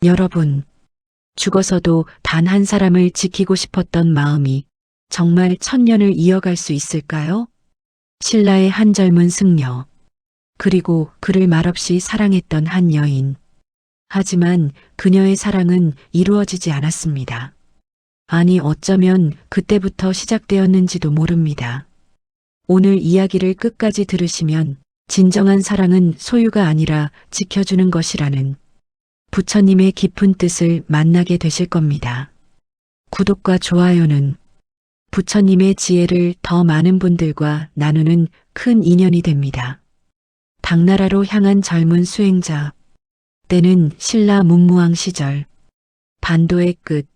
여러분, 죽어서도 단 한 사람을 지키고 싶었던 마음이 정말 천년을 이어갈 수 있을까요? 신라의 한 젊은 승려, 그리고 그를 말없이 사랑했던 한 여인. 하지만 그녀의 사랑은 이루어지지 않았습니다. 아니, 어쩌면 그때부터 시작되었는지도 모릅니다. 오늘 이야기를 끝까지 들으시면 진정한 사랑은 소유가 아니라 지켜주는 것이라는 부처님의 깊은 뜻을 만나게 되실 겁니다. 구독과 좋아요는 부처님의 지혜를 더 많은 분들과 나누는 큰 인연이 됩니다. 당나라로 향한 젊은 수행자. 때는 신라 문무왕 시절, 반도의 끝,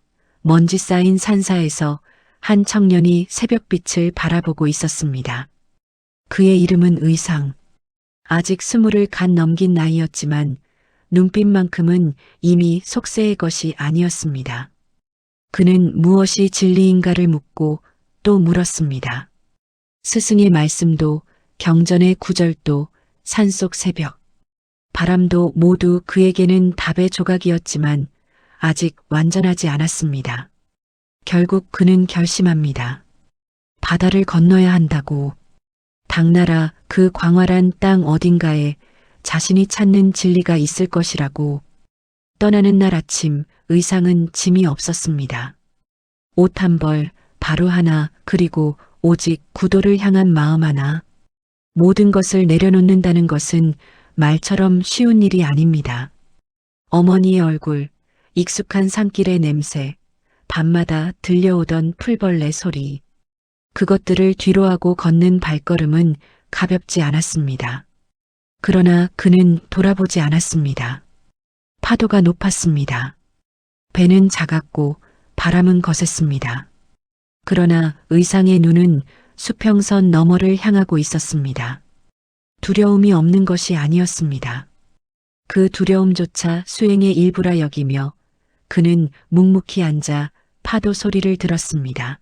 먼지 쌓인 산사에서 한 청년이 새벽빛을 바라보고 있었습니다. 그의 이름은 의상. 아직 20을 갓 넘긴 나이였지만 눈빛만큼은 이미 속세의 것이 아니었습니다. 그는 무엇이 진리인가를 묻고 또 물었습니다. 스승의 말씀도, 경전의 구절도, 산속 새벽, 바람도 모두 그에게는 답의 조각이었지만 아직 완전하지 않았습니다. 결국 그는 결심합니다. 바다를 건너야 한다고. 당나라 그 광활한 땅 어딘가에 자신이 찾는 진리가 있을 것이라고. 떠나는 날 아침, 의상은 짐이 없었습니다. 옷 한 벌, 바로 하나, 그리고 오직 구도를 향한 마음 하나. 모든 것을 내려놓는다는 것은 말처럼 쉬운 일이 아닙니다. 어머니의 얼굴, 익숙한 산길의 냄새, 밤마다 들려오던 풀벌레 소리. 그것들을 뒤로하고 걷는 발걸음은 가볍지 않았습니다. 그러나 그는 돌아보지 않았습니다. 파도가 높았습니다. 배는 작았고 바람은 거셌습니다. 그러나 의상의 눈은 수평선 너머를 향하고 있었습니다. 두려움이 없는 것이 아니었습니다. 그 두려움조차 수행의 일부라 여기며 그는 묵묵히 앉아 파도 소리를 들었습니다.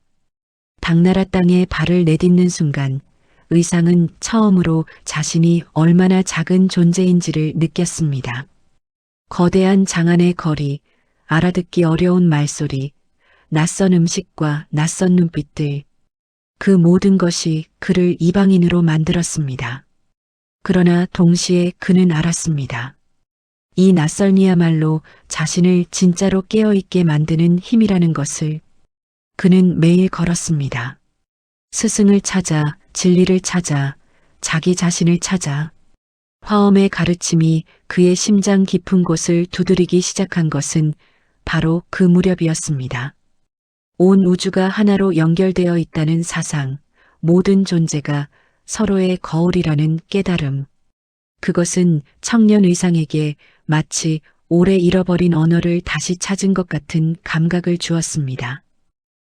당나라 땅에 발을 내딛는 순간 의상은 처음으로 자신이 얼마나 작은 존재인지를 느꼈습니다. 거대한 장안의 거리, 알아듣기 어려운 말소리, 낯선 음식과 낯선 눈빛들, 그 모든 것이 그를 이방인으로 만들었습니다. 그러나 동시에 그는 알았습니다. 이 낯설미야말로 자신을 진짜로 깨어있게 만드는 힘이라는 것을. 그는 매일 걸었습니다. 스승을 찾아, 진리를 찾아, 자기 자신을 찾아. 화엄의 가르침이 그의 심장 깊은 곳을 두드리기 시작한 것은 바로 그 무렵이었습니다. 온 우주가 하나로 연결되어 있다는 사상, 모든 존재가 서로의 거울이라는 깨달음. 그것은 청년 의상에게 마치 오래 잃어버린 언어를 다시 찾은 것 같은 감각을 주었습니다.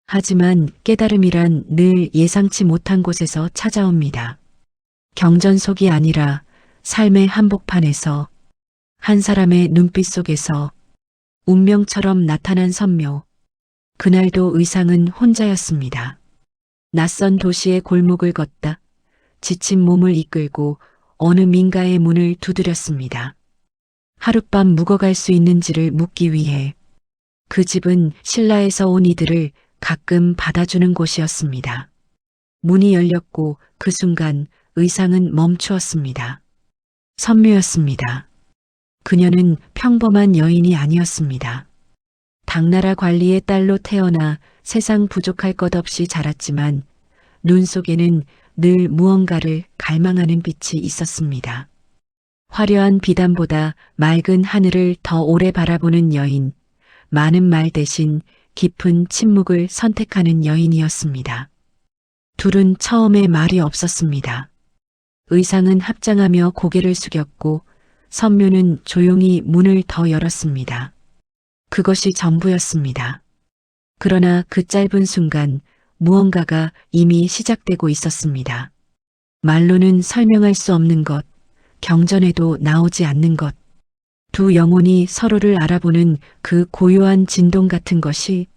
하지만 깨달음이란 늘 예상치 못한 곳에서 찾아옵니다. 경전속이 아니라 삶의 한복판에서, 한 사람의 눈빛 속에서, 운명처럼 나타난 선묘. 그날도 의상은 혼자였습니다. 낯선 도시의 골목을 걷다 지친 몸을 이끌고 어느 민가의 문을 두드렸습니다. 하룻밤 묵어갈 수 있는지를 묻기 위해. 그 집은 신라에서 온 이들을 가끔 받아주는 곳이었습니다. 문이 열렸고 그 순간 의상은 멈추었습니다. 선묘였습니다. 그녀는 평범한 여인이 아니었습니다. 당나라 관리의 딸로 태어나 세상 부족할 것 없이 자랐지만 눈 속에는 늘 무언가를 갈망하는 빛이 있었습니다. 화려한 비단보다 맑은 하늘을 더 오래 바라보는 여인, 많은 말 대신 깊은 침묵을 선택하는 여인이었습니다. 둘은 처음에 말이 없었습니다. 의상은 합장하며 고개를 숙였고 선묘는 조용히 문을 더 열었습니다. 그것이 전부였습니다. 그러나 그 짧은 순간 무언가가 이미 시작되고 있었습니다. 말로는 설명할 수 없는 것, 경전에도 나오지 않는 것, 두 영혼이 서로를 알아보는 그 고요한 진동 같은 것이.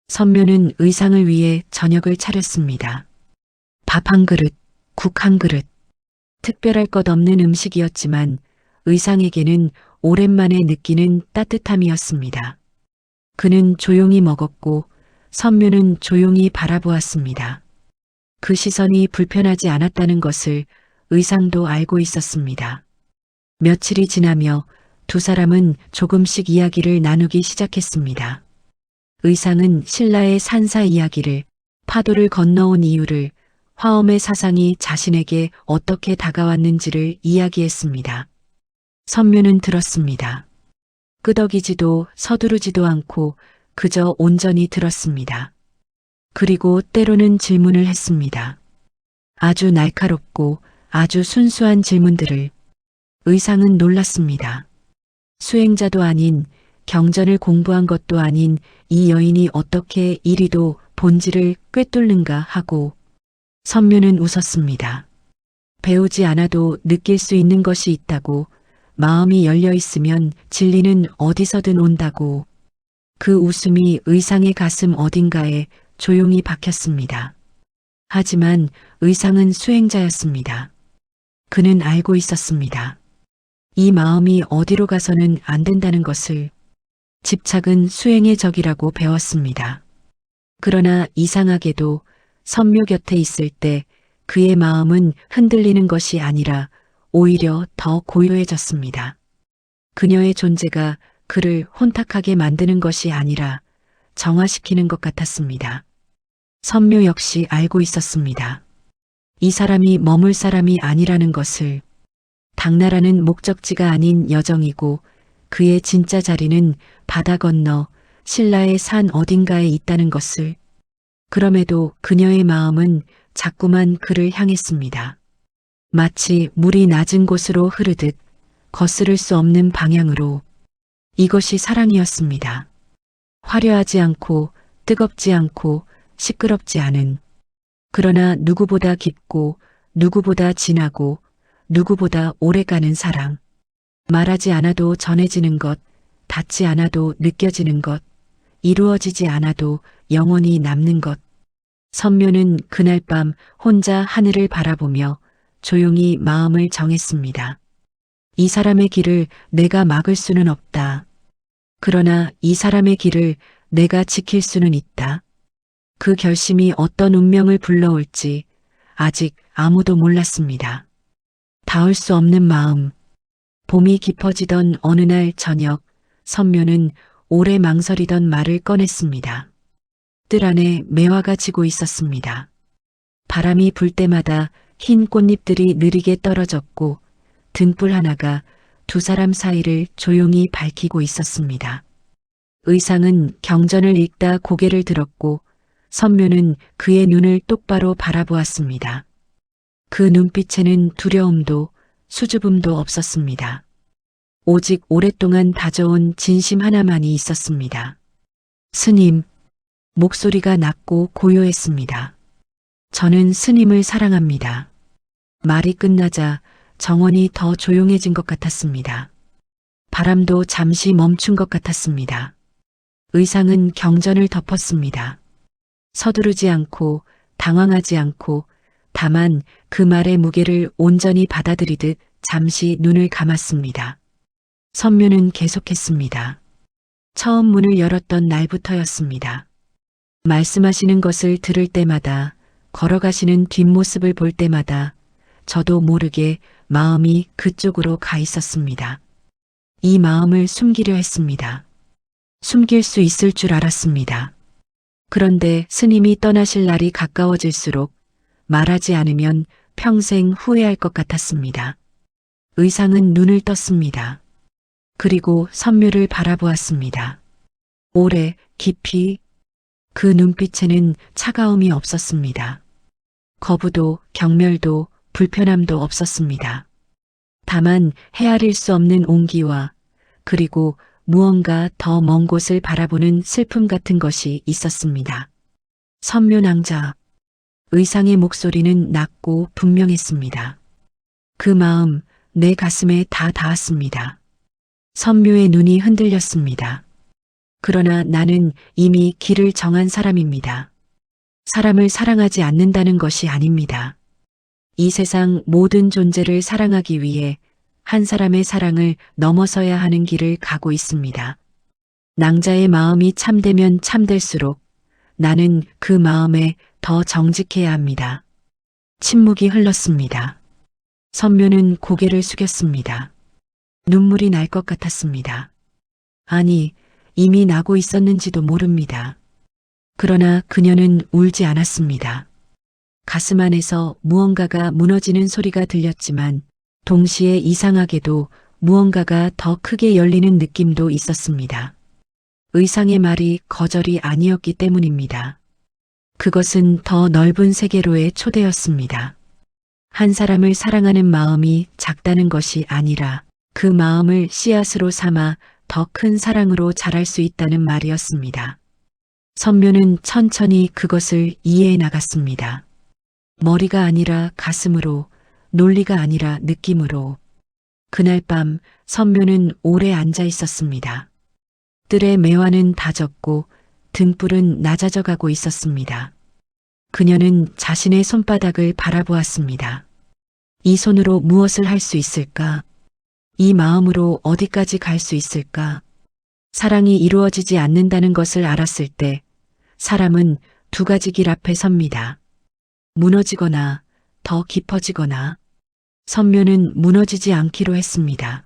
선묘는 의상을 위해 저녁을 차렸습니다. 밥 한 그릇, 국 한 그릇. 특별할 것 없는 음식이었지만 의상에게는 오랜만에 느끼는 따뜻함이었습니다. 그는 조용히 먹었고 선묘는 조용히 바라보았습니다. 그 시선이 불편하지 않았다는 것을 의상도 알고 있었습니다. 며칠이 지나며 두 사람은 조금씩 이야기를 나누기 시작했습니다. 의상은 신라의 산사 이야기를, 파도를 건너온 이유를, 화엄의 사상이 자신에게 어떻게 다가왔는지를 이야기했습니다. 선묘는 들었습니다. 끄덕이지도 서두르지도 않고 그저 온전히 들었습니다. 그리고 때로는 질문을 했습니다. 아주 날카롭고 아주 순수한 질문들을. 의상은 놀랐습니다. 수행자도 아닌, 경전을 공부한 것도 아닌 이 여인이 어떻게 이리도 본질을 꿰뚫는가 하고. 선묘는 웃었습니다. 배우지 않아도 느낄 수 있는 것이 있다고, 마음이 열려 있으면 진리는 어디서든 온다고. 그 웃음이 의상의 가슴 어딘가에 조용히 박혔습니다. 하지만 의상은 수행자였습니다. 그는 알고 있었습니다. 이 마음이 어디로 가서는 안 된다는 것을. 집착은 수행의 적이라고 배웠습니다. 그러나 이상하게도 선묘 곁에 있을 때 그의 마음은 흔들리는 것이 아니라 오히려 더 고요해졌습니다. 그녀의 존재가 그를 혼탁하게 만드는 것이 아니라 정화시키는 것 같았습니다. 선묘 역시 알고 있었습니다. 이 사람이 머물 사람이 아니라는 것을. 당나라는 목적지가 아닌 여정이고 그의 진짜 자리는 바다 건너 신라의 산 어딘가에 있다는 것을. 그럼에도 그녀의 마음은 자꾸만 그를 향했습니다. 마치 물이 낮은 곳으로 흐르듯 거스를 수 없는 방향으로. 이것이 사랑이었습니다. 화려하지 않고 뜨겁지 않고 시끄럽지 않은, 그러나 누구보다 깊고 누구보다 진하고 누구보다 오래가는 사랑. 말하지 않아도 전해지는 것, 닿지 않아도 느껴지는 것, 이루어지지 않아도 영원히 남는 것. 선묘는 그날 밤 혼자 하늘을 바라보며 조용히 마음을 정했습니다. 이 사람의 길을 내가 막을 수는 없다. 그러나 이 사람의 길을 내가 지킬 수는 있다. 그 결심이 어떤 운명을 불러올지 아직 아무도 몰랐습니다. 닿을 수 없는 마음. 봄이 깊어지던 어느 날 저녁, 선묘는 오래 망설이던 말을 꺼냈습니다. 뜰 안에 매화가 지고 있었습니다. 바람이 불 때마다 흰 꽃잎들이 느리게 떨어졌고 등불 하나가 두 사람 사이를 조용히 밝히고 있었습니다. 의상은 경전을 읽다 고개를 들었고 선묘는 그의 눈을 똑바로 바라보았습니다. 그 눈빛에는 두려움도 수줍음도 없었습니다. 오직 오랫동안 다져온 진심 하나만이 있었습니다. 스님, 목소리가 낮고 고요했습니다. 저는 스님을 사랑합니다. 말이 끝나자 정원이 더 조용해진 것 같았습니다. 바람도 잠시 멈춘 것 같았습니다. 의상은 경전을 덮었습니다. 서두르지 않고 당황하지 않고 다만 그 말의 무게를 온전히 받아들이듯 잠시 눈을 감았습니다. 선묘는 계속했습니다. 처음 문을 열었던 날부터였습니다. 말씀하시는 것을 들을 때마다, 걸어가시는 뒷모습을 볼 때마다 저도 모르게 마음이 그쪽으로 가 있었습니다. 이 마음을 숨기려 했습니다. 숨길 수 있을 줄 알았습니다. 그런데 스님이 떠나실 날이 가까워질수록 말하지 않으면 평생 후회할 것 같았습니다. 의상은 눈을 떴습니다. 그리고 선묘를 바라보았습니다. 오래, 깊이. 그 눈빛에는 차가움이 없었습니다. 거부도 경멸도 불편함도 없었습니다. 다만 헤아릴 수 없는 온기와 그리고 무언가 더 먼 곳을 바라보는 슬픔 같은 것이 있었습니다. 선묘 낭자. 의상의 목소리는 낮고 분명했습니다. 그 마음 내 가슴에 다 닿았습니다. 선묘의 눈이 흔들렸습니다. 그러나 나는 이미 길을 정한 사람입니다. 사람을 사랑하지 않는다는 것이 아닙니다. 이 세상 모든 존재를 사랑하기 위해 한 사람의 사랑을 넘어서야 하는 길을 가고 있습니다. 낭자의 마음이 참되면 참될수록 나는 그 마음에 더 정직해야 합니다. 침묵이 흘렀습니다. 선묘는 고개를 숙였습니다. 눈물이 날 것 같았습니다. 아니, 이미 나고 있었는지도 모릅니다. 그러나 그녀는 울지 않았습니다. 가슴 안에서 무언가가 무너지는 소리가 들렸지만 동시에 이상하게도 무언가가 더 크게 열리는 느낌도 있었습니다. 의상의 말이 거절이 아니었기 때문입니다. 그것은 더 넓은 세계로의 초대였습니다. 한 사람을 사랑하는 마음이 작다는 것이 아니라 그 마음을 씨앗으로 삼아 더 큰 사랑으로 자랄 수 있다는 말이었습니다. 선묘는 천천히 그것을 이해해 나갔습니다. 머리가 아니라 가슴으로, 논리가 아니라 느낌으로. 그날 밤 선묘는 오래 앉아 있었습니다. 뜰의 매화는 다졌고 등불은 낮아져 가고 있었습니다. 그녀는 자신의 손바닥을 바라보았습니다. 이 손으로 무엇을 할 수 있을까? 이 마음으로 어디까지 갈 수 있을까? 사랑이 이루어지지 않는다는 것을 알았을 때 사람은 두 가지 길 앞에 섭니다. 무너지거나 더 깊어지거나. 선묘는 무너지지 않기로 했습니다.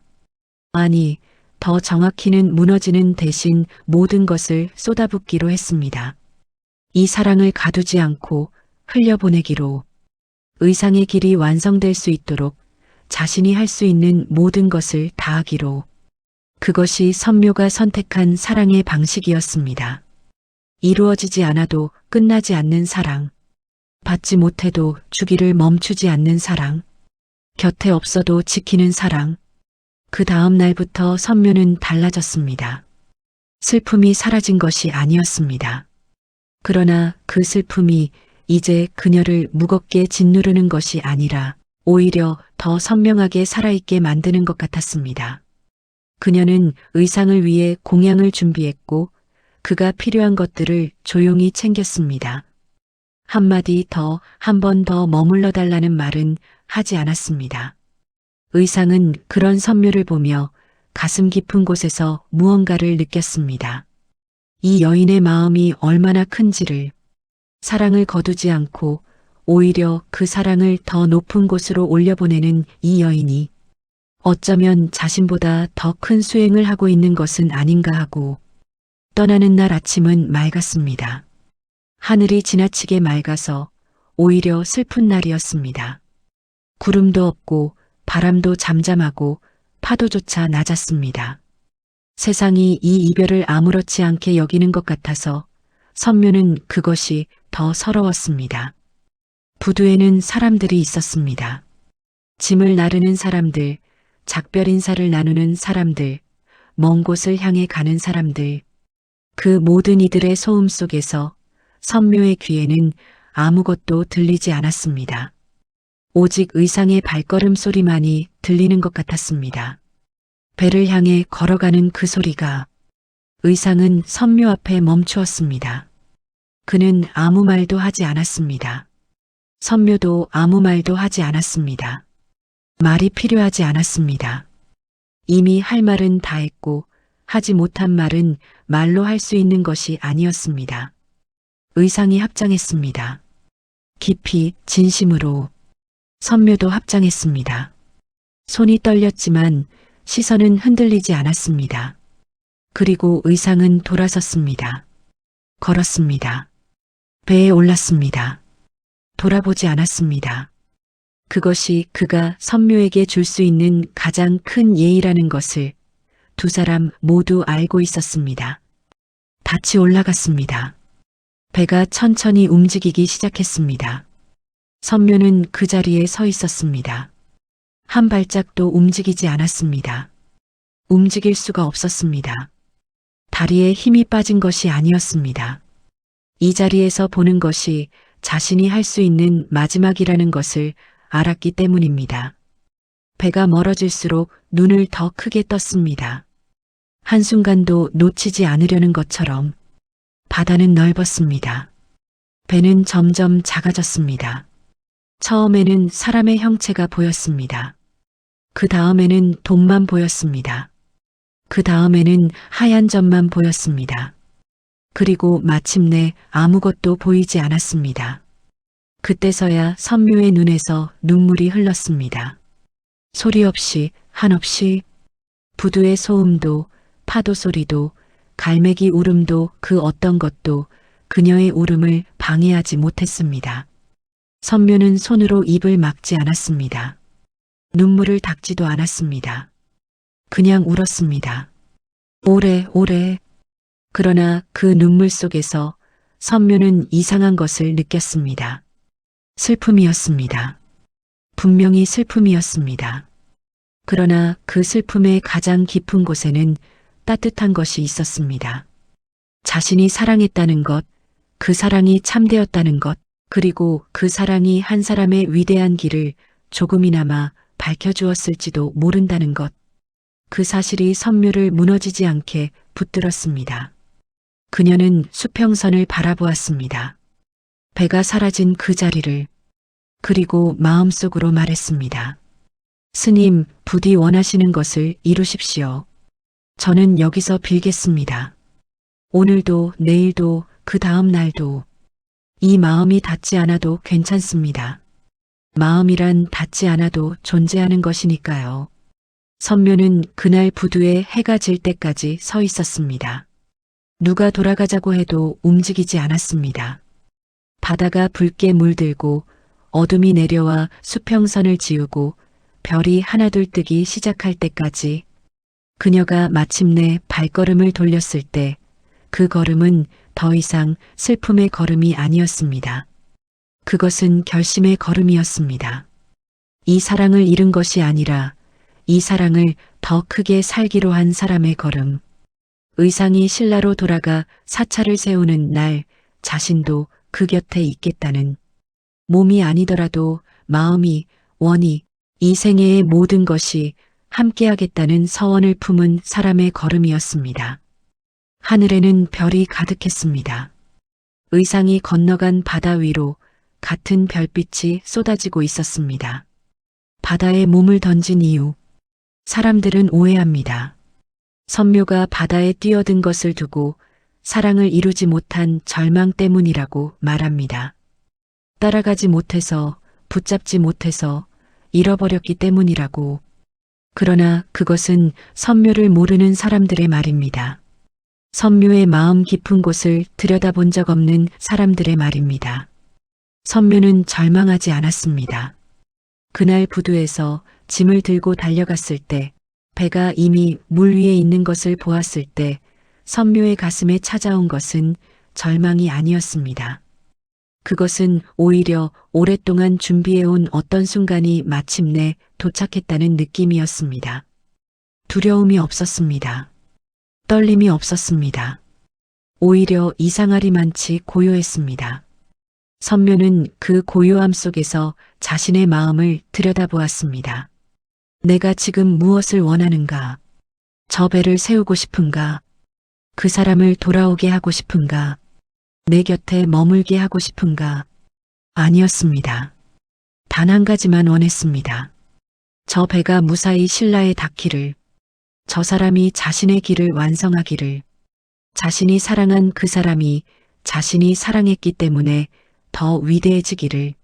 아니, 더 정확히는 무너지는 대신 모든 것을 쏟아붓기로 했습니다. 이 사랑을 가두지 않고 흘려보내기로. 의상의 길이 완성될 수 있도록 자신이 할 수 있는 모든 것을 다하기로. 그것이 선묘가 선택한 사랑의 방식이었습니다. 이루어지지 않아도 끝나지 않는 사랑. 받지 못해도 주기를 멈추지 않는 사랑. 곁에 없어도 지키는 사랑. 그 다음 날부터 선묘는 달라졌습니다. 슬픔이 사라진 것이 아니었습니다. 그러나 그 슬픔이 이제 그녀를 무겁게 짓누르는 것이 아니라 오히려 더 선명하게 살아있게 만드는 것 같았습니다. 그녀는 의상을 위해 공양을 준비했고 그가 필요한 것들을 조용히 챙겼습니다. 한마디 더, 한 번 더 머물러 달라는 말은 하지 않았습니다. 의상은 그런 선묘를 보며 가슴 깊은 곳에서 무언가를 느꼈습니다. 이 여인의 마음이 얼마나 큰지를. 사랑을 거두지 않고 오히려 그 사랑을 더 높은 곳으로 올려보내는 이 여인이 어쩌면 자신보다 더 큰 수행을 하고 있는 것은 아닌가 하고. 떠나는 날 아침은 맑았습니다. 하늘이 지나치게 맑아서 오히려 슬픈 날이었습니다. 구름도 없고 바람도 잠잠하고 파도조차 낮았습니다. 세상이 이 이별을 아무렇지 않게 여기는 것 같아서 선묘는 그것이 더 서러웠습니다. 부두에는 사람들이 있었습니다. 짐을 나르는 사람들, 작별 인사를 나누는 사람들, 먼 곳을 향해 가는 사람들. 그 모든 이들의 소음 속에서 선묘의 귀에는 아무것도 들리지 않았습니다. 오직 의상의 발걸음 소리만이 들리는 것 같았습니다. 배를 향해 걸어가는 그 소리가. 의상은 선묘 앞에 멈추었습니다. 그는 아무 말도 하지 않았습니다. 선묘도 아무 말도 하지 않았습니다. 말이 필요하지 않았습니다. 이미 할 말은 다 했고 하지 못한 말은 말로 할 수 있는 것이 아니었습니다. 의상이 합장했습니다. 깊이 진심으로. 선묘도 합장했습니다. 손이 떨렸지만 시선은 흔들리지 않았습니다. 그리고 의상은 돌아섰습니다. 걸었습니다. 배에 올랐습니다. 돌아보지 않았습니다. 그것이 그가 선묘에게 줄 수 있는 가장 큰 예의라는 것을 두 사람 모두 알고 있었습니다. 닻이 올라갔습니다. 배가 천천히 움직이기 시작했습니다. 선묘는 그 자리에 서 있었습니다. 한 발짝도 움직이지 않았습니다. 움직일 수가 없었습니다. 다리에 힘이 빠진 것이 아니었습니다. 이 자리에서 보는 것이 자신이 할 수 있는 마지막이라는 것을 알았기 때문입니다. 배가 멀어질수록 눈을 더 크게 떴습니다. 한순간도 놓치지 않으려는 것처럼. 바다는 넓었습니다. 배는 점점 작아졌습니다. 처음에는 사람의 형체가 보였습니다. 그 다음에는 돈만 보였습니다. 그 다음에는 하얀 점만 보였습니다. 그리고 마침내 아무것도 보이지 않았습니다. 그때서야 선묘의 눈에서 눈물이 흘렀습니다. 소리 없이 한없이 부두의 소음도 파도 소리도 갈매기 울음도 그 어떤 것도 그녀의 울음을 방해하지 못했습니다. 선묘는 손으로 입을 막지 않았습니다. 눈물을 닦지도 않았습니다. 그냥 울었습니다. 오래 오래. 그러나 그 눈물 속에서 선묘는 이상한 것을 느꼈습니다. 슬픔이었습니다. 분명히 슬픔이었습니다. 그러나 그 슬픔의 가장 깊은 곳에는 따뜻한 것이 있었습니다. 자신이 사랑했다는 것, 그 사랑이 참되었다는 것, 그리고 그 사랑이 한 사람의 위대한 길을 조금이나마 밝혀주었을지도 모른다는 것. 그 사실이 선묘를 무너지지 않게 붙들었습니다. 그녀는 수평선을 바라보았습니다. 배가 사라진 그 자리를. 그리고 마음속으로 말했습니다. 스님, 부디 원하시는 것을 이루십시오. 저는 여기서 빌겠습니다. 오늘도 내일도 그 다음 날도 이 마음이 닿지 않아도 괜찮습니다. 마음이란 닿지 않아도 존재하는 것이니까요. 선묘는 그날 부두에 해가 질 때까지 서 있었습니다. 누가 돌아가자고 해도 움직이지 않았습니다. 바다가 붉게 물들고 어둠이 내려와 수평선을 지우고 별이 하나둘 뜨기 시작할 때까지 그녀가 마침내 발걸음을 돌렸을 때 그 걸음은 더 이상 슬픔의 걸음이 아니었습니다. 그것은 결심의 걸음이었습니다. 이 사랑을 잃은 것이 아니라 이 사랑을 더 크게 살기로 한 사람의 걸음. 의상이 신라로 돌아가 사찰을 세우는 날 자신도 그 곁에 있겠다는, 몸이 아니더라도 마음이, 원이, 이 생애의 모든 것이 함께하겠다는 서원을 품은 사람의 걸음이었습니다. 하늘에는 별이 가득했습니다. 의상이 건너간 바다 위로 같은 별빛이 쏟아지고 있었습니다. 바다에 몸을 던진 이유. 사람들은 오해합니다. 선묘가 바다에 뛰어든 것을 두고 사랑을 이루지 못한 절망 때문이라고 말합니다. 따라가지 못해서, 붙잡지 못해서 잃어버렸기 때문이라고. 그러나 그것은 선묘를 모르는 사람들의 말입니다. 선묘의 마음 깊은 곳을 들여다본 적 없는 사람들의 말입니다. 선묘는 절망하지 않았습니다. 그날 부두에서 짐을 들고 달려갔을 때, 배가 이미 물 위에 있는 것을 보았을 때 선묘의 가슴에 찾아온 것은 절망이 아니었습니다. 그것은 오히려 오랫동안 준비해온 어떤 순간이 마침내 도착했다는 느낌이었습니다. 두려움이 없었습니다. 떨림이 없었습니다. 오히려 이상하리만치 고요했습니다. 선묘는 그 고요함 속에서 자신의 마음을 들여다보았습니다. 내가 지금 무엇을 원하는가? 저 배를 세우고 싶은가? 그 사람을 돌아오게 하고 싶은가? 내 곁에 머물게 하고 싶은가? 아니었습니다. 단 한 가지만 원했습니다. 저 배가 무사히 신라에 닿기를, 저 사람이 자신의 길을 완성하기를, 자신이 사랑한 그 사람이 자신이 사랑했기 때문에 더 위대해지기를.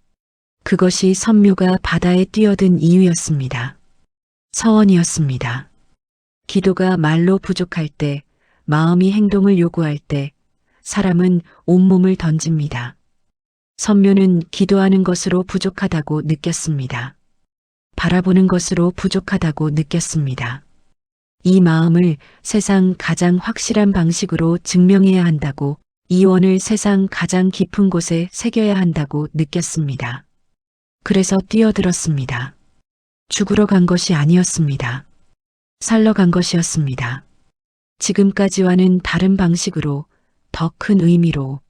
그것이 선묘가 바다에 뛰어든 이유였습니다. 서원이었습니다. 기도가 말로 부족할 때, 마음이 행동을 요구할 때, 사람은 온몸을 던집니다. 선묘는 기도하는 것으로 부족하다고 느꼈습니다. 바라보는 것으로 부족하다고 느꼈습니다. 이 마음을 세상 가장 확실한 방식으로 증명해야 한다고, 이 원을 세상 가장 깊은 곳에 새겨야 한다고 느꼈습니다. 그래서 뛰어들었습니다. 죽으러 간 것이 아니었습니다. 살러 간 것이었습니다. 지금까지와는 다른 방식으로, 더 큰 의미로.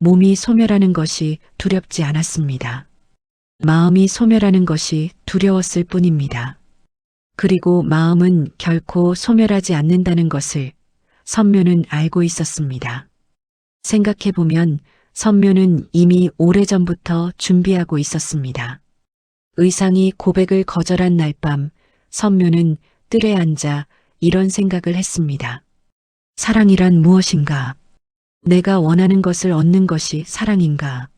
몸이 소멸하는 것이 두렵지 않았습니다. 마음이 소멸하는 것이 두려웠을 뿐입니다. 그리고 마음은 결코 소멸하지 않는다는 것을 선묘는 알고 있었습니다. 생각해보면 선묘는 이미 오래전부터 준비하고 있었습니다. 의상이 고백을 거절한 날 밤 선묘는 뜰에 앉아 이런 생각을 했습니다. 사랑이란 무엇인가? 내가 원하는 것을 얻는 것이 사랑인가?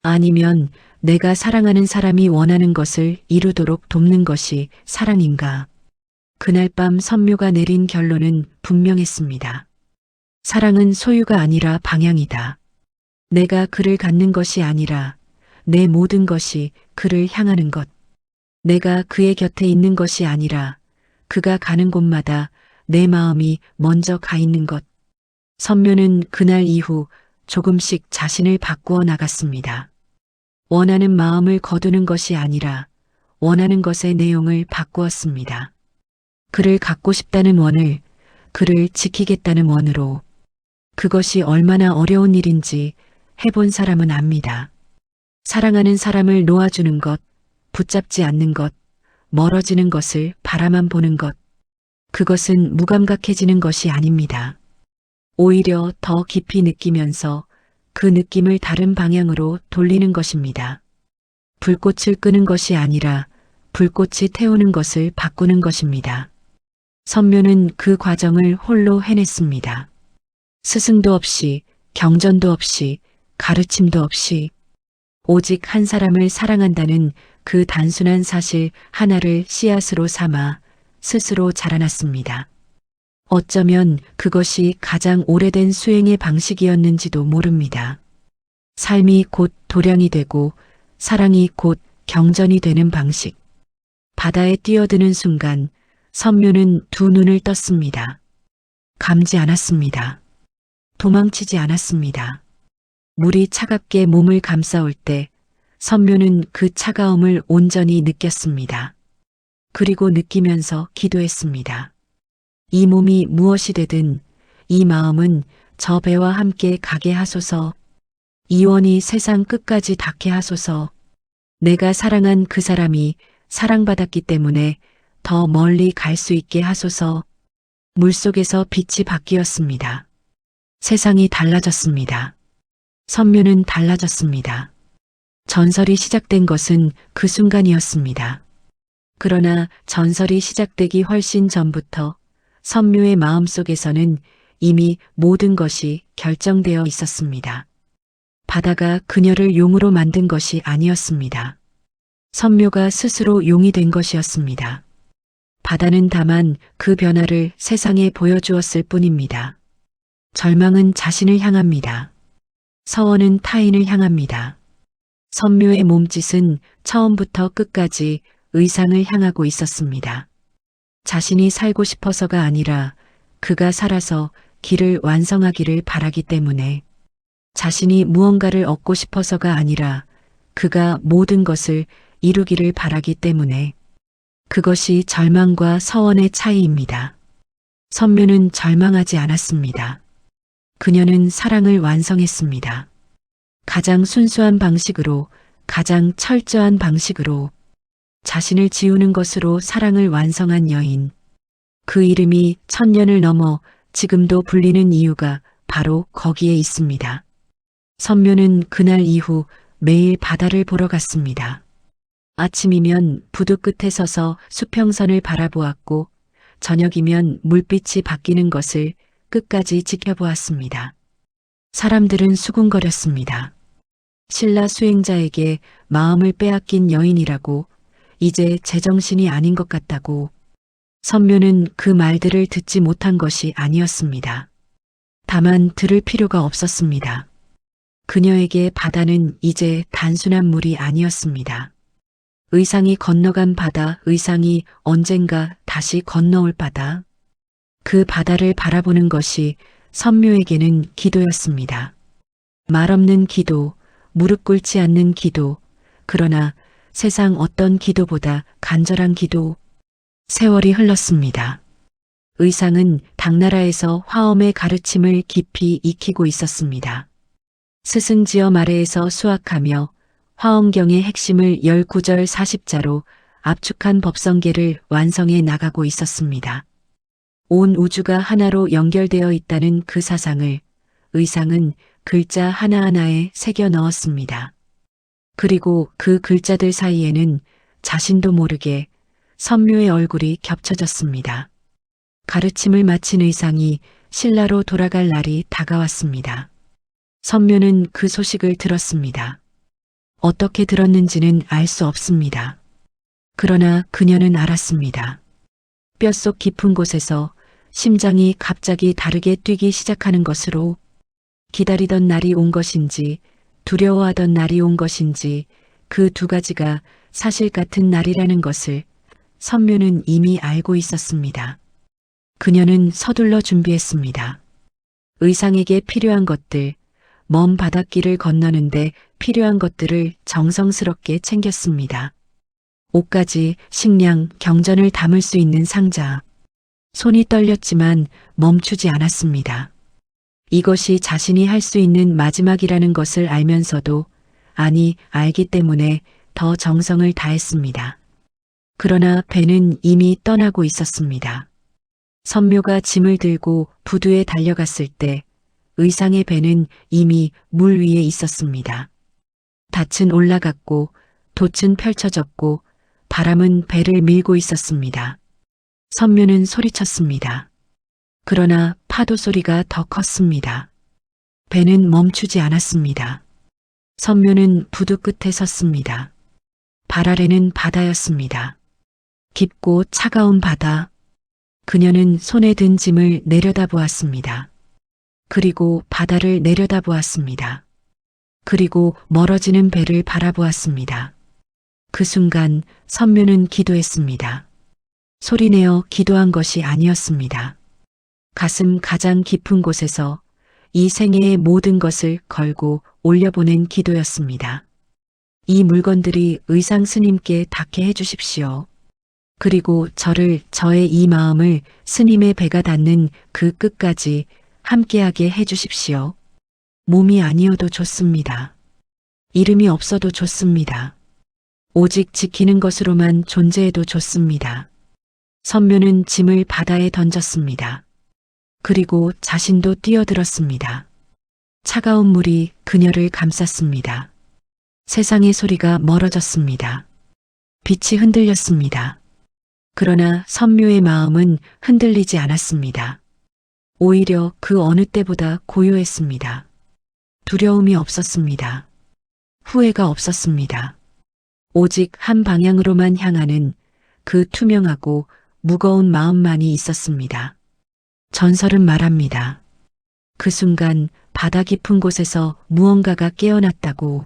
아니면 내가 사랑하는 사람이 원하는 것을 이루도록 돕는 것이 사랑인가? 그날 밤 선묘가 내린 결론은 분명했습니다. 사랑은 소유가 아니라 방향이다. 내가 그를 갖는 것이 아니라 내 모든 것이 그를 향하는 것. 내가 그의 곁에 있는 것이 아니라 그가 가는 곳마다 내 마음이 먼저 가 있는 것. 선묘는 그날 이후 조금씩 자신을 바꾸어 나갔습니다. 원하는 마음을 거두는 것이 아니라 원하는 것의 내용을 바꾸었습니다. 그를 갖고 싶다는 원을 그를 지키겠다는 원으로. 그것이 얼마나 어려운 일인지 해본 사람은 압니다. 사랑하는 사람을 놓아주는 것, 붙잡지 않는 것, 멀어지는 것을 바라만 보는 것. 그것은 무감각해지는 것이 아닙니다. 오히려 더 깊이 느끼면서 그 느낌을 다른 방향으로 돌리는 것입니다. 불꽃을 끄는 것이 아니라 불꽃이 태우는 것을 바꾸는 것입니다. 선묘는 그 과정을 홀로 해냈습니다. 스승도 없이, 경전도 없이, 가르침도 없이, 오직 한 사람을 사랑한다는 그 단순한 사실 하나를 씨앗으로 삼아 스스로 자라났습니다. 어쩌면 그것이 가장 오래된 수행의 방식이었는지도 모릅니다. 삶이 곧 도량이 되고 사랑이 곧 경전이 되는 방식. 바다에 뛰어드는 순간 선묘는 두 눈을 떴습니다. 감지 않았습니다. 도망치지 않았습니다. 물이 차갑게 몸을 감싸올 때 선묘는 그 차가움을 온전히 느꼈습니다. 그리고 느끼면서 기도했습니다. 이 몸이 무엇이 되든 이 마음은 저 배와 함께 가게 하소서. 이 원이 세상 끝까지 닿게 하소서. 내가 사랑한 그 사람이 사랑받았기 때문에 더 멀리 갈 수 있게 하소서. 물속에서 빛이 바뀌었습니다. 세상이 달라졌습니다. 선묘는 달라졌습니다. 전설이 시작된 것은 그 순간이었습니다. 그러나 전설이 시작되기 훨씬 전부터 선묘의 마음속에서는 이미 모든 것이 결정되어 있었습니다. 바다가 그녀를 용으로 만든 것이 아니었습니다. 선묘가 스스로 용이 된 것이었습니다. 바다는 다만 그 변화를 세상에 보여주었을 뿐입니다. 절망은 자신을 향합니다. 서원은 타인을 향합니다. 선묘의 몸짓은 처음부터 끝까지 의상을 향하고 있었습니다. 자신이 살고 싶어서가 아니라 그가 살아서 길을 완성하기를 바라기 때문에, 자신이 무언가를 얻고 싶어서가 아니라 그가 모든 것을 이루기를 바라기 때문에, 그것이 절망과 서원의 차이입니다. 선묘는 절망하지 않았습니다. 그녀는 사랑을 완성했습니다. 가장 순수한 방식으로, 가장 철저한 방식으로, 자신을 지우는 것으로 사랑을 완성한 여인. 그 이름이 1000년을 넘어 지금도 불리는 이유가 바로 거기에 있습니다. 선묘는 그날 이후 매일 바다를 보러 갔습니다. 아침이면 부두 끝에 서서 수평선을 바라보았고, 저녁이면 물빛이 바뀌는 것을 끝까지 지켜보았습니다. 사람들은 수군거렸습니다. 신라 수행자에게 마음을 빼앗긴 여인이라고, 이제 제정신이 아닌 것 같다고. 선묘는 그 말들을 듣지 못한 것이 아니었습니다. 다만 들을 필요가 없었습니다. 그녀에게 바다는 이제 단순한 물이 아니었습니다. 의상이 건너간 바다, 의상이 언젠가 다시 건너올 바다. 그 바다를 바라보는 것이 선묘에게는 기도였습니다. 말없는 기도, 무릎 꿇지 않는 기도, 그러나 세상 어떤 기도보다 간절한 기도. 세월이 흘렀습니다. 의상은 당나라에서 화엄의 가르침을 깊이 익히고 있었습니다. 스승지어 말해에서 수학하며 화엄경의 핵심을 19절 40자로 압축한 법성계를 완성해 나가고 있었습니다. 온 우주가 하나로 연결되어 있다는 그 사상을 의상은 글자 하나하나에 새겨 넣었습니다. 그리고 그 글자들 사이에는 자신도 모르게 선묘의 얼굴이 겹쳐졌습니다. 가르침을 마친 의상이 신라로 돌아갈 날이 다가왔습니다. 선묘는 그 소식을 들었습니다. 어떻게 들었는지는 알 수 없습니다. 그러나 그녀는 알았습니다. 뼛속 깊은 곳에서 심장이 갑자기 다르게 뛰기 시작하는 것으로 기다리던 날이 온 것인지 두려워하던 날이 온 것인지 그 두 가지가 사실 같은 날이라는 것을 선묘는 이미 알고 있었습니다. 그녀는 서둘러 준비했습니다. 의상에게 필요한 것들, 먼 바닷길을 건너는데 필요한 것들을 정성스럽게 챙겼습니다. 옷가지, 식량, 경전을 담을 수 있는 상자. 손이 떨렸지만 멈추지 않았습니다. 이것이 자신이 할 수 있는 마지막이라는 것을 알면서도, 아니, 알기 때문에 더 정성을 다했습니다. 그러나 배는 이미 떠나고 있었습니다. 선묘가 짐을 들고 부두에 달려갔을 때 의상의 배는 이미 물 위에 있었습니다. 닻은 올라갔고 돛은 펼쳐졌고 바람은 배를 밀고 있었습니다. 선묘는 소리쳤습니다. 그러나 파도 소리가 더 컸습니다. 배는 멈추지 않았습니다. 선묘는 부두 끝에 섰습니다. 발 아래는 바다였습니다. 깊고 차가운 바다. 그녀는 손에 든 짐을 내려다보았습니다. 그리고 바다를 내려다보았습니다. 그리고 멀어지는 배를 바라보았습니다. 그 순간 선묘는 기도했습니다. 소리내어 기도한 것이 아니었습니다. 가슴 가장 깊은 곳에서 이 생애의 모든 것을 걸고 올려보낸 기도였습니다. 이 물건들이 의상 스님께 닿게 해주십시오. 그리고 저를, 저의 이 마음을 스님의 배가 닿는 그 끝까지 함께하게 해주십시오. 몸이 아니어도 좋습니다. 이름이 없어도 좋습니다. 오직 지키는 것으로만 존재해도 좋습니다. 선묘는 짐을 바다에 던졌습니다. 그리고 자신도 뛰어들었습니다. 차가운 물이 그녀를 감쌌습니다. 세상의 소리가 멀어졌습니다. 빛이 흔들렸습니다. 그러나 선묘의 마음은 흔들리지 않았습니다. 오히려 그 어느 때보다 고요했습니다. 두려움이 없었습니다. 후회가 없었습니다. 오직 한 방향으로만 향하는 그 투명하고 무거운 마음만이 있었습니다. 전설은 말합니다. 그 순간 바다 깊은 곳에서 무언가가 깨어났다고.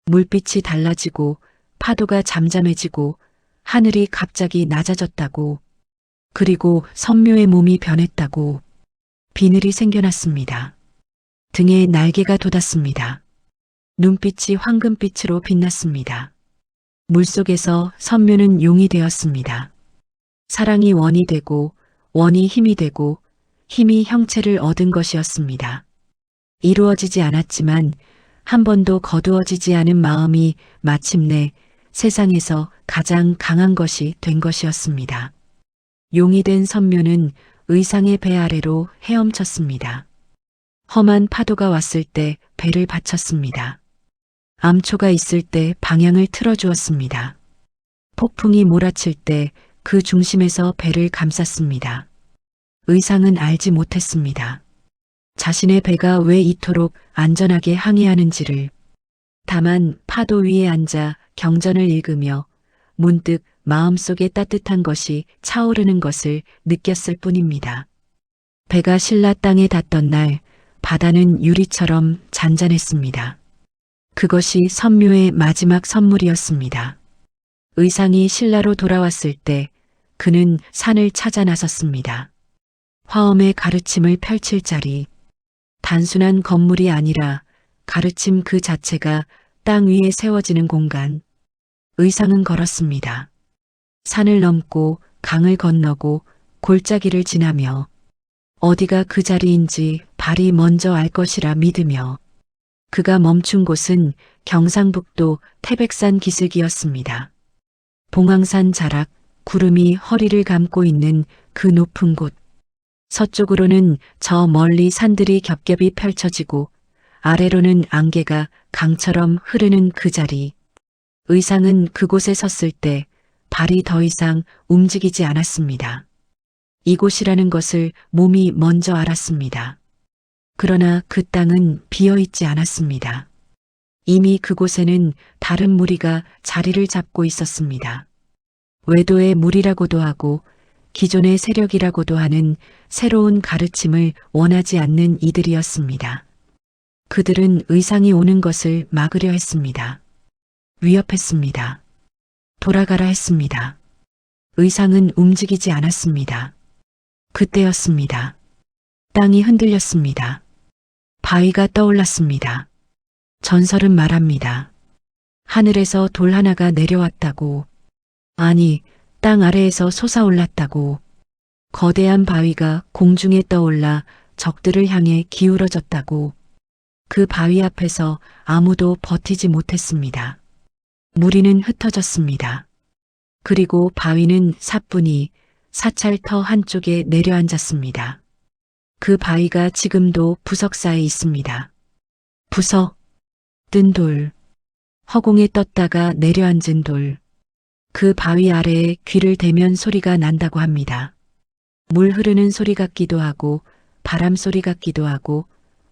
물빛이 달라지고 파도가 잠잠해지고 하늘이 갑자기 낮아졌다고. 그리고 선묘의 몸이 변했다고. 비늘이 생겨났습니다. 등에 날개가 돋았습니다. 눈빛이 황금빛으로 빛났습니다. 물속에서 선묘는 용이 되었습니다. 사랑이 원이 되고 원이 힘이 되고 힘이 형체를 얻은 것이었습니다. 이루어지지 않았지만 한 번도 거두어지지 않은 마음이 마침내 세상에서 가장 강한 것이 된 것이었습니다. 용이 된 선묘는 의상의 배 아래로 헤엄쳤습니다. 험한 파도가 왔을 때 배를 받쳤습니다. 암초가 있을 때 방향을 틀어주었습니다. 폭풍이 몰아칠 때 그 중심에서 배를 감쌌습니다. 의상은 알지 못했습니다. 자신의 배가 왜 이토록 안전하게 항해하는지를. 다만 파도 위에 앉아 경전을 읽으며 문득 마음속에 따뜻한 것이 차오르는 것을 느꼈을 뿐입니다. 배가 신라 땅에 닿던 날 바다는 유리처럼 잔잔했습니다. 그것이 선묘의 마지막 선물이었습니다. 의상이 신라로 돌아왔을 때 그는 산을 찾아 나섰습니다. 화엄의 가르침을 펼칠 자리. 단순한 건물이 아니라 가르침 그 자체가 땅 위에 세워지는 공간. 의상은 걸었습니다. 산을 넘고 강을 건너고 골짜기를 지나며 어디가 그 자리인지 발이 먼저 알 것이라 믿으며 그가 멈춘 곳은 경상북도 태백산 기슭이었습니다. 봉황산 자락, 구름이 허리를 감고 있는 그 높은 곳. 서쪽으로는 저 멀리 산들이 겹겹이 펼쳐지고 아래로는 안개가 강처럼 흐르는 그 자리. 의상은 그곳에 섰을 때 발이 더 이상 움직이지 않았습니다. 이곳이라는 것을 몸이 먼저 알았습니다. 그러나 그 땅은 비어 있지 않았습니다. 이미 그곳에는 다른 무리가 자리를 잡고 있었습니다. 외도의 무리라고도 하고 기존의 세력이라고도 하는 새로운 가르침을 원하지 않는 이들이었습니다. 그들은 의상이 오는 것을 막으려 했습니다. 위협했습니다. 돌아가라 했습니다. 의상은 움직이지 않았습니다. 그때였습니다. 땅이 흔들렸습니다. 바위가 떠올랐습니다. 전설은 말합니다. 하늘에서 돌 하나가 내려왔다고, 아니, 땅 아래에서 솟아올랐다고. 거대한 바위가 공중에 떠올라 적들을 향해 기울어졌다고. 그 바위 앞에서 아무도 버티지 못했습니다. 무리는 흩어졌습니다. 그리고 바위는 사뿐히 사찰터 한쪽에 내려앉았습니다. 그 바위가 지금도 부석사에 있습니다. 부석, 뜬 돌, 허공에 떴다가 내려앉은 돌. 그 바위 아래에 귀를 대면 소리가 난다고 합니다. 물 흐르는 소리 같기도 하고 바람 소리 같기도 하고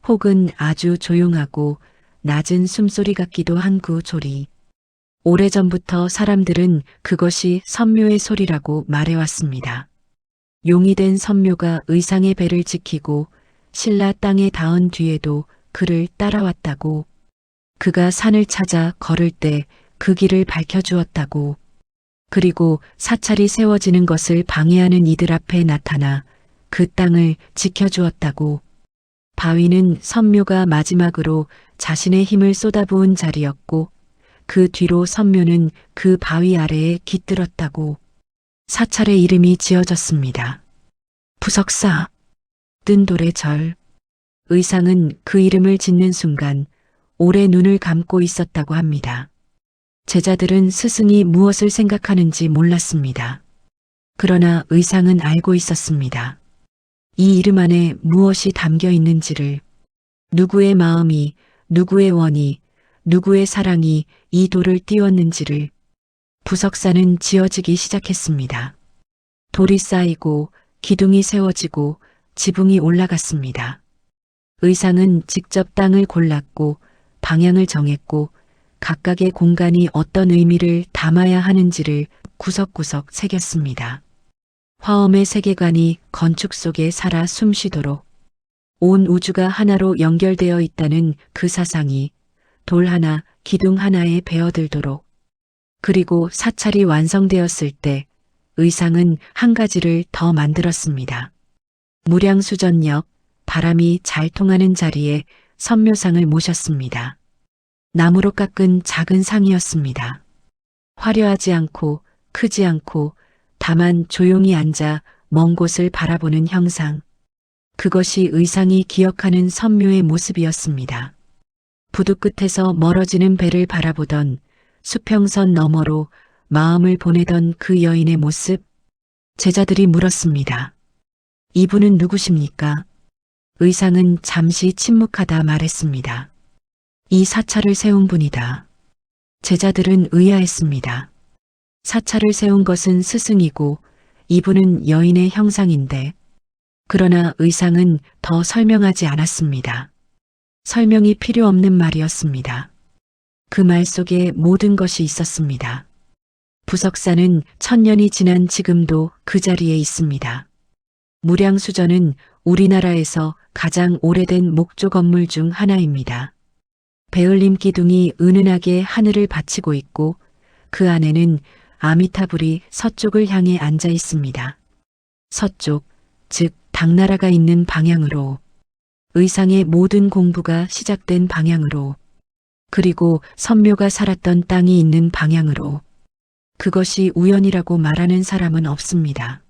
혹은 아주 조용하고 낮은 숨소리 같기도 한 그 소리. 오래전부터 사람들은 그것이 선묘의 소리라고 말해왔습니다. 용이 된 선묘가 의상의 배를 지키고 신라 땅에 닿은 뒤에도 그를 따라왔다고. 그가 산을 찾아 걸을 때 그 길을 밝혀주었다고. 그리고 사찰이 세워지는 것을 방해하는 이들 앞에 나타나 그 땅을 지켜주었다고. 바위는 선묘가 마지막으로 자신의 힘을 쏟아부은 자리였고 그 뒤로 선묘는 그 바위 아래에 깃들었다고. 사찰의 이름이 지어졌습니다. 부석사, 뜬 돌의 절. 의상은 그 이름을 짓는 순간 오래 눈을 감고 있었다고 합니다. 제자들은 스승이 무엇을 생각하는지 몰랐습니다. 그러나 의상은 알고 있었습니다. 이 이름 안에 무엇이 담겨 있는지를, 누구의 마음이, 누구의 원이, 누구의 사랑이 이 돌을 띄웠는지를. 부석사는 지어지기 시작했습니다. 돌이 쌓이고 기둥이 세워지고 지붕이 올라갔습니다. 의상은 직접 땅을 골랐고 방향을 정했고 각각의 공간이 어떤 의미를 담아야 하는지를 구석구석 새겼습니다. 화엄의 세계관이 건축 속에 살아 숨쉬도록, 온 우주가 하나로 연결되어 있다는 그 사상이 돌 하나, 기둥 하나에 배어들도록. 그리고 사찰이 완성되었을 때 의상은 한 가지를 더 만들었습니다. 무량수전역, 바람이 잘 통하는 자리에 선묘상을 모셨습니다. 나무로 깎은 작은 상이었습니다. 화려하지 않고 크지 않고 다만 조용히 앉아 먼 곳을 바라보는 형상. 그것이 의상이 기억하는 선묘의 모습이었습니다. 부두 끝에서 멀어지는 배를 바라보던 수평선 너머로 마음을 보내던 그 여인의 모습. 제자들이 물었습니다. 이분은 누구십니까? 의상은 잠시 침묵하다 말했습니다. 이 사찰을 세운 분이다. 제자들은 의아했습니다. 사찰을 세운 것은 스승이고 이분은 여인의 형상인데, 그러나 의상은 더 설명하지 않았습니다. 설명이 필요 없는 말이었습니다. 그 말 속에 모든 것이 있었습니다. 부석사는 1000년이 지난 지금도 그 자리에 있습니다. 무량수전은 우리나라에서 가장 오래된 목조 건물 중 하나입니다. 베을림 기둥이 은은하게 하늘을 받치고 있고 그 안에는 아미타불이 서쪽을 향해 앉아 있습니다. 서쪽, 즉 당나라가 있는 방향으로, 의상의 모든 공부가 시작된 방향으로, 그리고 선묘가 살았던 땅이 있는 방향으로. 그것이 우연이라고 말하는 사람은 없습니다.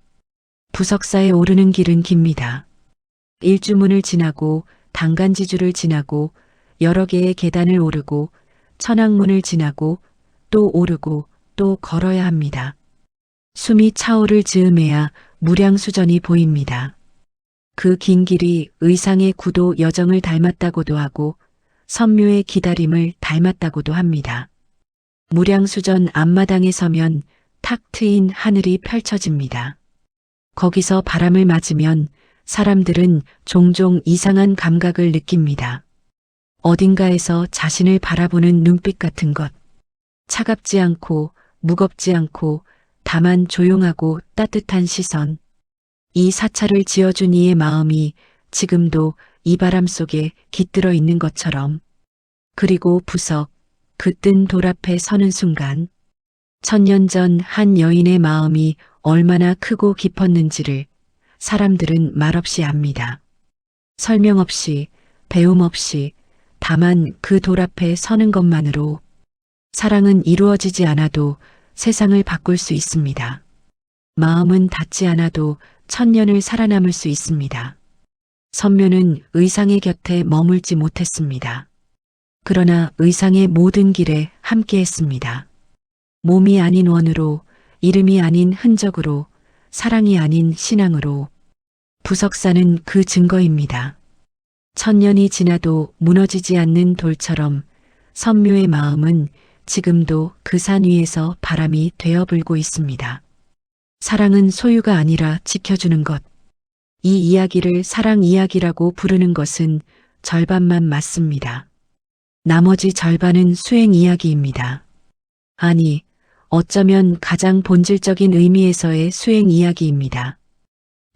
부석사에 오르는 길은 깁니다. 일주문을 지나고 당간지주를 지나고 여러 개의 계단을 오르고 천왕문을 지나고 또 오르고 또 걸어야 합니다. 숨이 차오를 즈음해야 무량수전이 보입니다. 그 긴 길이 의상의 구도 여정을 닮았다고도 하고 선묘의 기다림을 닮았다고도 합니다. 무량수전 앞마당에 서면 탁 트인 하늘이 펼쳐집니다. 거기서 바람을 맞으면 사람들은 종종 이상한 감각을 느낍니다. 어딘가에서 자신을 바라보는 눈빛 같은 것. 차갑지 않고 무겁지 않고 다만 조용하고 따뜻한 시선. 이 사찰을 지어준 이의 마음이 지금도 이 바람 속에 깃들어 있는 것처럼. 그리고 부석, 그 뜬 돌 앞에 서는 순간 1000년 전 한 여인의 마음이 얼마나 크고 깊었는지를 사람들은 말없이 압니다. 설명 없이, 배움 없이, 다만 그 돌 앞에 서는 것만으로 사랑은 이루어지지 않아도 세상을 바꿀 수 있습니다. 마음은 닿지 않아도 1000년을 살아남을 수 있습니다. 선묘는 의상의 곁에 머물지 못했습니다. 그러나 의상의 모든 길에 함께했습니다. 몸이 아닌 원으로, 이름이 아닌 흔적으로, 사랑이 아닌 신앙으로. 부석사는 그 증거입니다. 1000년이 지나도 무너지지 않는 돌처럼 선묘의 마음은 지금도 그 산 위에서 바람이 되어 불고 있습니다. 사랑은 소유가 아니라 지켜주는 것. 이 이야기를 사랑 이야기라고 부르는 것은 절반만 맞습니다. 나머지 절반은 수행 이야기입니다. 아니, 어쩌면 가장 본질적인 의미에서의 수행 이야기입니다.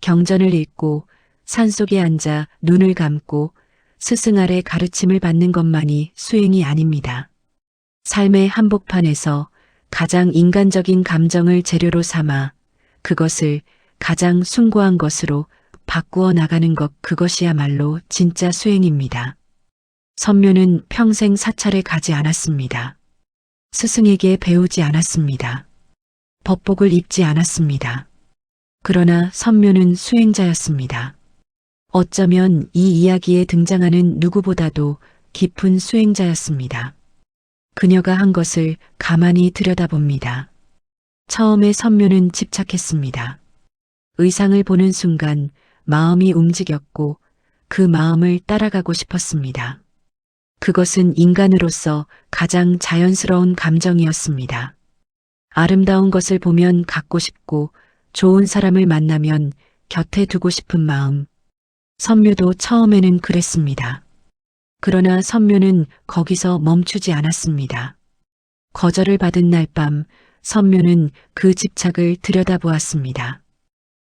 경전을 읽고 산속에 앉아 눈을 감고 스승 아래 가르침을 받는 것만이 수행이 아닙니다. 삶의 한복판에서 가장 인간적인 감정을 재료로 삼아 그것을 가장 숭고한 것으로 바꾸어 나가는 것, 그것이야말로 진짜 수행입니다. 선묘는 평생 사찰에 가지 않았습니다. 스승에게 배우지 않았습니다. 법복을 입지 않았습니다. 그러나 선묘는 수행자였습니다. 어쩌면 이 이야기에 등장하는 누구보다도 깊은 수행자였습니다. 그녀가 한 것을 가만히 들여다봅니다. 처음에 선묘는 집착했습니다. 의상을 보는 순간 마음이 움직였고 그 마음을 따라가고 싶었습니다. 그것은 인간으로서 가장 자연스러운 감정이었습니다. 아름다운 것을 보면 갖고 싶고 좋은 사람을 만나면 곁에 두고 싶은 마음. 선묘도 처음에는 그랬습니다. 그러나 선묘는 거기서 멈추지 않았습니다. 거절을 받은 날 밤 선묘는 그 집착을 들여다보았습니다.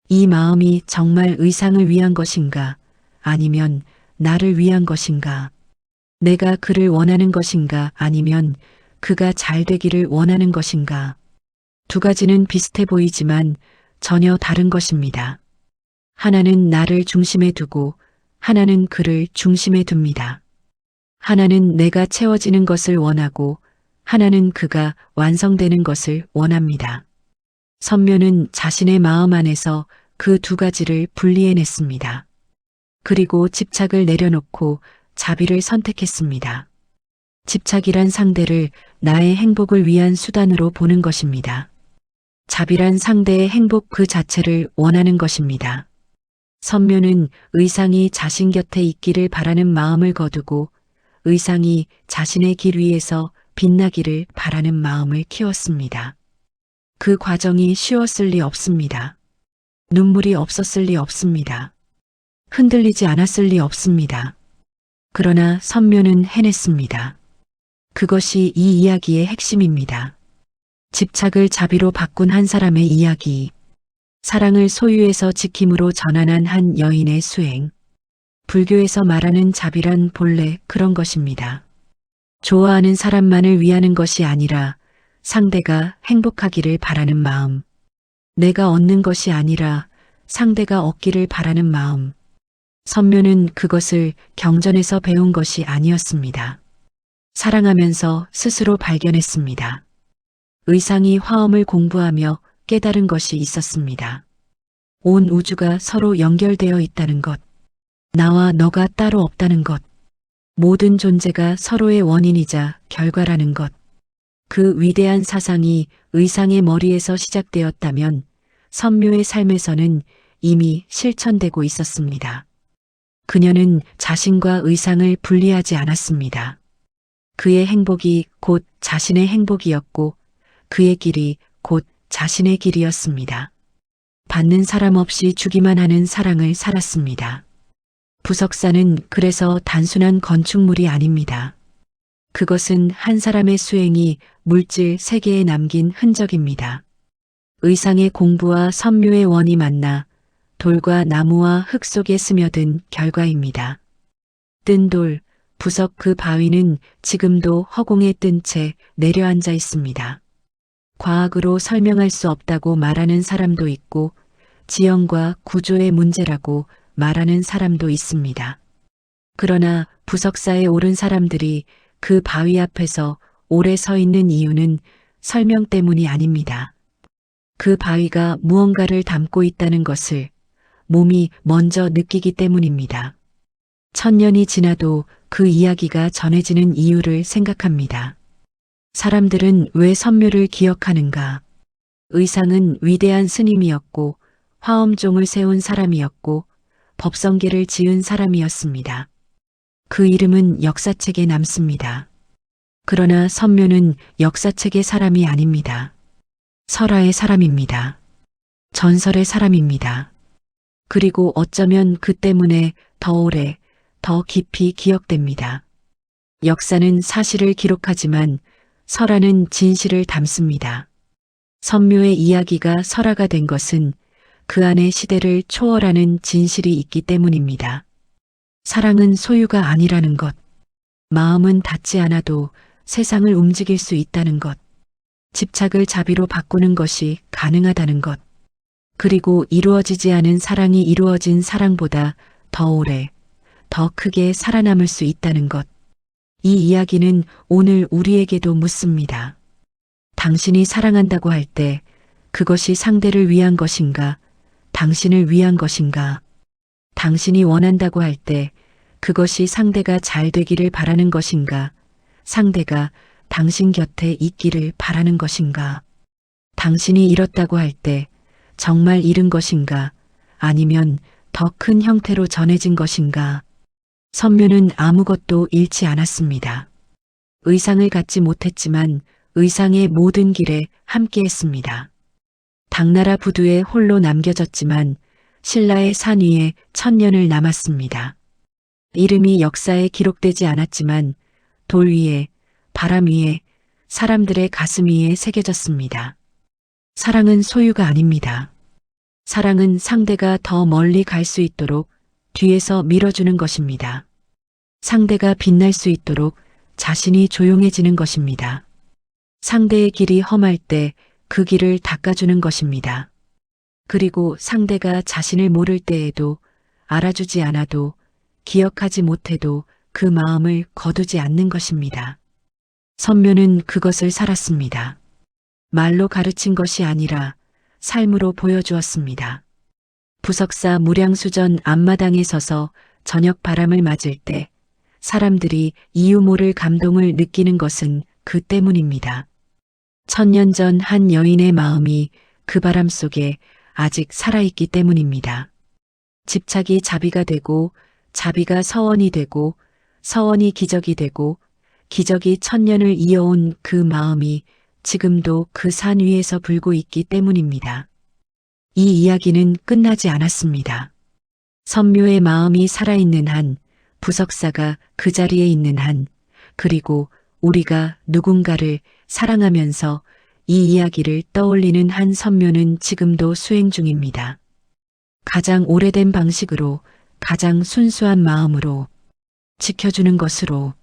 이 마음이 정말 의상을 위한 것인가? 아니면 나를 위한 것인가? 내가 그를 원하는 것인가? 아니면 그가 잘 되기를 원하는 것인가? 두 가지는 비슷해 보이지만 전혀 다른 것입니다. 하나는 나를 중심에 두고 하나는 그를 중심에 둡니다. 하나는 내가 채워지는 것을 원하고 하나는 그가 완성되는 것을 원합니다. 선묘는 자신의 마음 안에서 그 두 가지를 분리해냈습니다. 그리고 집착을 내려놓고 자비를 선택했습니다. 집착이란 상대를 나의 행복을 위한 수단으로 보는 것입니다. 자비란 상대의 행복 그 자체를 원하는 것입니다. 선묘는 의상이 자신 곁에 있기를 바라는 마음을 거두고 의상이 자신의 길 위에서 빛나기를 바라는 마음을 키웠습니다. 그 과정이 쉬웠을 리 없습니다. 눈물이 없었을 리 없습니다. 흔들리지 않았을 리 없습니다. 그러나 선묘는 해냈습니다. 그것이 이 이야기의 핵심입니다. 집착을 자비로 바꾼 한 사람의 이야기. 사랑을 소유에서 지킴으로 전환한 한 여인의 수행. 불교에서 말하는 자비란 본래 그런 것입니다. 좋아하는 사람만을 위하는 것이 아니라 상대가 행복하기를 바라는 마음. 내가 얻는 것이 아니라 상대가 얻기를 바라는 마음. 선묘는 그것을 경전에서 배운 것이 아니었습니다. 사랑하면서 스스로 발견했습니다. 의상이 화엄을 공부하며 깨달은 것이 있었습니다. 온 우주가 서로 연결되어 있다는 것. 나와 너가 따로 없다는 것. 모든 존재가 서로의 원인이자 결과라는 것. 그 위대한 사상이 의상의 머리에서 시작되었다면 선묘의 삶에서는 이미 실천되고 있었습니다. 그녀는 자신과 의상을 분리하지 않았습니다. 그의 행복이 곧 자신의 행복이었고 그의 길이 곧 자신의 길이었습니다. 받는 사람 없이 주기만 하는 사랑을 살았습니다. 부석사는 그래서 단순한 건축물이 아닙니다. 그것은 한 사람의 수행이 물질 세계에 남긴 흔적입니다. 의상의 공부와 선묘의 원이 만나 돌과 나무와 흙 속에 스며든 결과입니다. 뜬 돌, 부석 그 바위는 지금도 허공에 뜬 채 내려앉아 있습니다. 과학으로 설명할 수 없다고 말하는 사람도 있고 지형과 구조의 문제라고 말하는 사람도 있습니다. 그러나 부석사에 오른 사람들이 그 바위 앞에서 오래 서 있는 이유는 설명 때문이 아닙니다. 그 바위가 무언가를 담고 있다는 것을 몸이 먼저 느끼기 때문입니다. 1000년이 지나도 그 이야기가 전해지는 이유를 생각합니다. 사람들은 왜 선묘를 기억하는가? 의상은 위대한 스님이었고 화엄종을 세운 사람이었고 법성계를 지은 사람이었습니다. 그 이름은 역사책에 남습니다. 그러나 선묘는 역사책의 사람이 아닙니다. 설화의 사람입니다. 전설의 사람입니다. 그리고 어쩌면 그 때문에 더 오래, 더 깊이 기억됩니다. 역사는 사실을 기록하지만 설화는 진실을 담습니다. 선묘의 이야기가 설화가 된 것은 그 안에 시대를 초월하는 진실이 있기 때문입니다. 사랑은 소유가 아니라는 것, 마음은 닿지 않아도 세상을 움직일 수 있다는 것, 집착을 자비로 바꾸는 것이 가능하다는 것, 그리고 이루어지지 않은 사랑이 이루어진 사랑보다 더 오래, 더 크게 살아남을 수 있다는 것. 이 이야기는 오늘 우리에게도 묻습니다. 당신이 사랑한다고 할 때 그것이 상대를 위한 것인가, 당신을 위한 것인가? 당신이 원한다고 할 때 그것이 상대가 잘 되기를 바라는 것인가, 상대가 당신 곁에 있기를 바라는 것인가? 당신이 잃었다고 할 때 정말 잃은 것인가, 아니면 더 큰 형태로 전해진 것인가? 선묘는 아무것도 잃지 않았습니다. 의상을 갖지 못했지만 의상의 모든 길에 함께했습니다. 당나라 부두에 홀로 남겨졌지만 신라의 산 위에 1000년을 남았습니다. 이름이 역사에 기록되지 않았지만 돌 위에, 바람 위에, 사람들의 가슴 위에 새겨졌습니다. 사랑은 소유가 아닙니다. 사랑은 상대가 더 멀리 갈 수 있도록 뒤에서 밀어주는 것입니다. 상대가 빛날 수 있도록 자신이 조용해지는 것입니다. 상대의 길이 험할 때 그 길을 닦아주는 것입니다. 그리고 상대가 자신을 모를 때에도, 알아주지 않아도, 기억하지 못해도 그 마음을 거두지 않는 것입니다. 선묘는 그것을 살았습니다. 말로 가르친 것이 아니라 삶으로 보여주었습니다. 부석사 무량수전 앞마당에 서서 저녁 바람을 맞을 때 사람들이 이유 모를 감동을 느끼는 것은 그 때문입니다. 1000년 전 한 여인의 마음이 그 바람 속에 아직 살아있기 때문입니다. 집착이 자비가 되고 자비가 서원이 되고 서원이 기적이 되고 기적이 1000년을 이어온 그 마음이 지금도 그 산 위에서 불고 있기 때문입니다. 이 이야기는 끝나지 않았습니다. 선묘의 마음이 살아있는 한, 부석사가 그 자리에 있는 한, 그리고 우리가 누군가를 사랑하면서 이 이야기를 떠올리는 한 선묘는 지금도 수행 중입니다. 가장 오래된 방식으로, 가장 순수한 마음으로, 지켜주는 것으로,